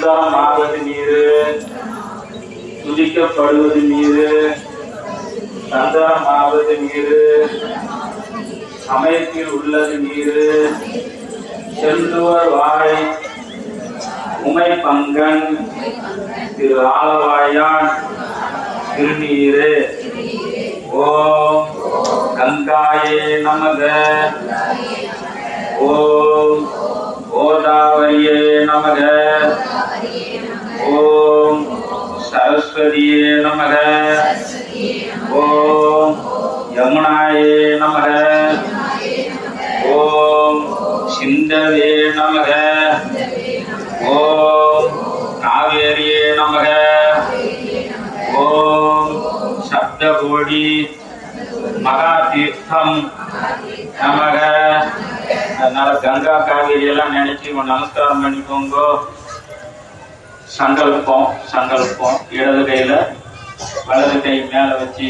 சந்தனமாவது நீரு, துதிக்கப்படுவது நீரு, சந்தனமாவது நீரு, சமயத்தில் உள்ளது நீரு, செல்லுவர் வாய் உமை பங்கன் திரு ஆலவாயான் திருநீரு. ஓம் கங்காயே நமக, ஓம் கோதாவரியே நமக, ஓம் சரஸ்வதியே நமக, ஓம் யமுனாயே நமக, ஓம் சிந்தவே நமக, ஓம் காவேரியே நமக, ஓம் சப்தகோடி மகாதீர்த்தம் நமக. அதனால கங்கா காவேரி எல்லாம் நினைச்சு நமஸ்காரம் பண்ணிக்கோங்க. சங்கல்பம் இடது கையில வலது கை மேல வச்சு